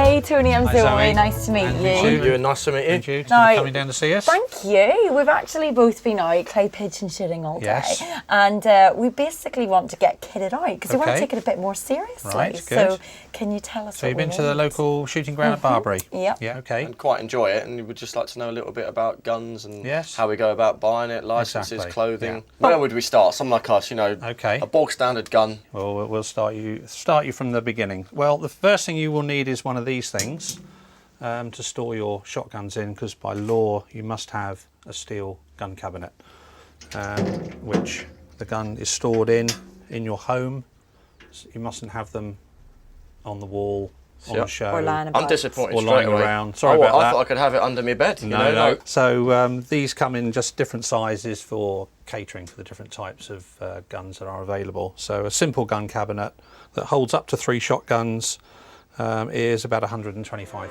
Hey Tony, I'm Zoe. Zoe. Nice to meet You nice to meet you. Thank you for Now, coming down to see us. Thank you. We've actually both been out clay pigeon shooting all day. Yes. And we basically want to get kitted out because we want to Okay. take it a bit more seriously. Right, good. So can you tell us So what you've been we to the want? local shooting ground at Barbary? Yep. Yeah, okay. And quite enjoy it, and we would just like to know a little bit about guns and Yes. how we go about buying it, licenses, Exactly, clothing. yeah. Where would we start? Someone like us, Okay. a bog standard gun. Well, we'll start you from the beginning. Well, the first thing you will need is one of these things to store your shotguns in, because by law you must have a steel gun cabinet, which the gun is stored in your home. So you mustn't have them on the wall, on the show. Or lying about. I'm disappointed Or straight lying away. around. Sorry about I that. thought I could have it under my bed. No. So these come in just different sizes for catering for the different types of guns that are available. So a simple gun cabinet that holds up to 3 shotguns is about £125.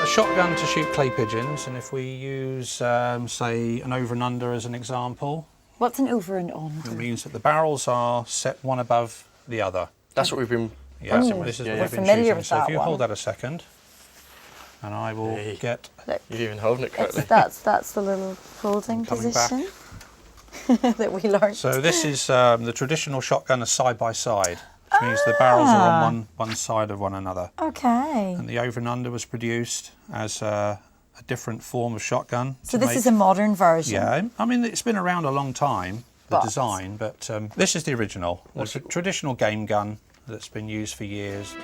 A shotgun to shoot clay pigeons, and if we use, say, an over and under as an example, What's an over and under? it means that the barrels are set one above the other. That's what we've been. Yeah, practicing this is with. what Yeah, we've been familiar shooting. with So that if you one. hold that a second, and I will Hey. get. Look, You're even holding it correctly. that's the little folding Coming position that we learned. So this is the traditional shotgun is side by side, which means the barrels are on one side of one another. Okay. And the over and under was produced as a different form of shotgun. So to this is a modern version. Yeah, I mean it's been around a long time, the But- design, but this is the original. It's a traditional game gun that's been used for years.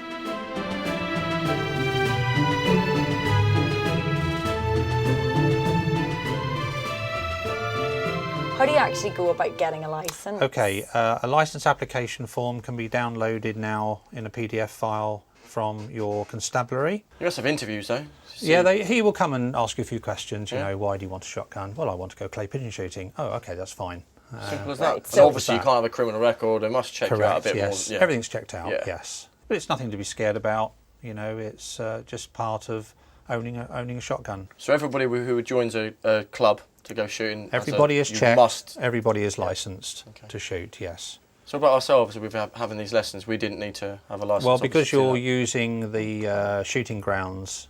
How do you actually go about getting a license? Okay, a license application form can be downloaded now in a PDF file from your constabulary. You must have interviews though. Yeah, he will come and ask you a few questions. You Yeah. know, why do you want a shotgun? Well, I want to go clay pigeon shooting. Oh, okay, that's fine. Simple as that. Right, But so- obviously you can't have a criminal record. They must check you out a bit yes. more. Yeah. Everything's checked out, Yeah. yes. But it's nothing to be scared about. You know, it's just part of owning a shotgun. So everybody who joins a club to go shooting, Everybody is you checked. Must. Everybody is licensed Okay. to shoot, yes. So about ourselves, with having these lessons, we didn't need to have a license. Well, because obviously, to you're do using the shooting grounds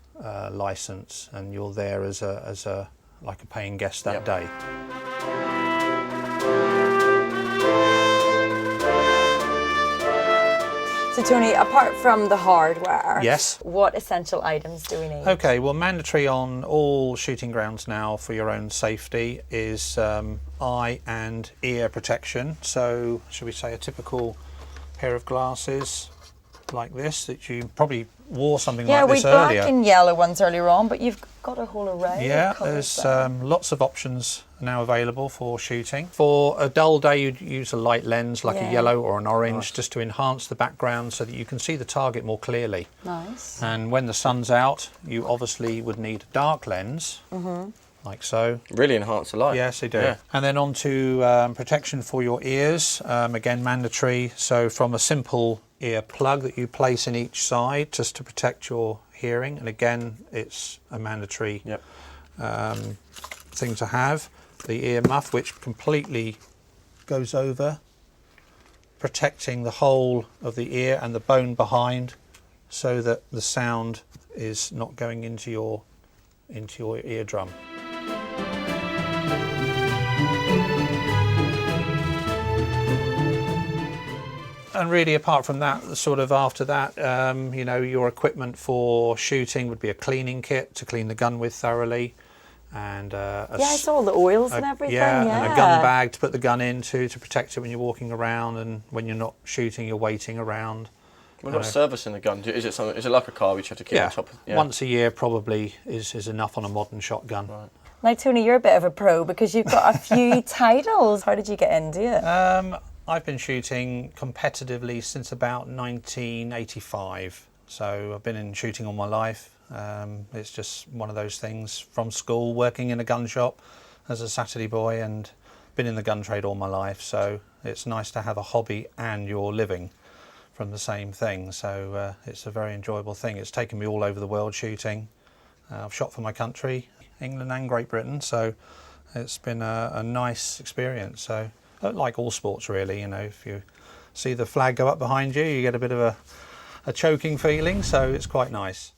license and you're there as a like a paying guest that Yep. day. So Tony, apart from the hardware, Yes. what essential items do we need? Okay, well, mandatory on all shooting grounds now for your own safety is eye and ear protection. So, should we say a typical pair of glasses like this that you probably wore something Yeah, like we this black earlier? and yellow ones earlier on, but you've got a whole array Yeah, of colours there's there. lots of options now available for shooting. For a dull day, you'd use a light lens like Yeah. a yellow or an orange Nice. just to enhance the background so that you can see the target more clearly. Nice. And when the sun's out, you obviously would need a dark lens, like so. that. Really enhance the light. Yes, they do. Yeah. And then on to protection for your ears, again mandatory. So from a simple ear plug that you place in each side just to protect your hearing, and again it's a mandatory Yep. thing to have. The ear muff, which completely goes over, protecting the whole of the ear and the bone behind, so that the sound is not going into your eardrum. And really, apart from that, sort of after that, you know, your equipment for shooting would be a cleaning kit to clean the gun with thoroughly, and Yeah, I saw the oils and everything. Yeah, and a gun bag to put the gun into to protect it when you're walking around, and when you're not shooting, you're waiting around. What about servicing the gun? Is it something? Is it like a car which you have to keep on top of? Yeah. Once a year probably is enough on a modern shotgun. Right. Now, Tony, you're a bit of a pro because you've got a few titles. How did you get into it? I've been shooting competitively since about 1985, so I've been in shooting all my life. It's just one of those things from school, working in a gun shop as a Saturday boy, and been in the gun trade all my life, so it's nice to have a hobby and your living from the same thing, so it's a very enjoyable thing. It's taken me all over the world shooting. I've shot for my country, England and Great Britain, so it's been a nice experience. So like all sports really, you know, if you see the flag go up behind you, you get a bit of a choking feeling, so it's quite nice.